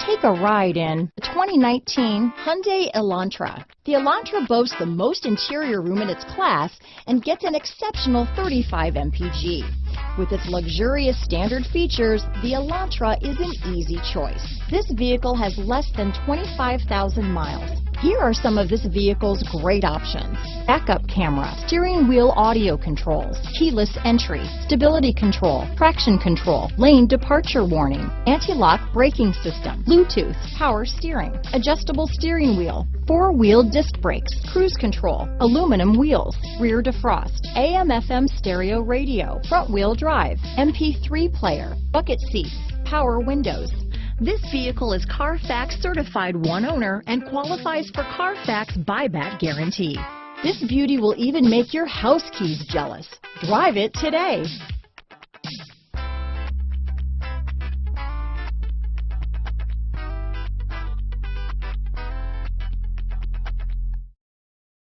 Take a ride in the 2019 Hyundai Elantra. The Elantra boasts the most interior room in its class and gets an exceptional 35 mpg. With its luxurious standard features, the Elantra is an easy choice. This vehicle has less than 25,000 miles. Here are some of this vehicle's great options: backup camera, steering wheel audio controls, keyless entry, stability control, traction control, lane departure warning, anti-lock braking system, Bluetooth, power steering, adjustable steering wheel, four-wheel disc brakes, cruise control, aluminum wheels, rear defrost, AM/FM stereo radio, front-wheel drive, MP3 player, bucket seats, power windows. This vehicle is CARFAX certified one owner and qualifies for CARFAX buyback guarantee. This beauty will even make your house keys jealous. Drive it today.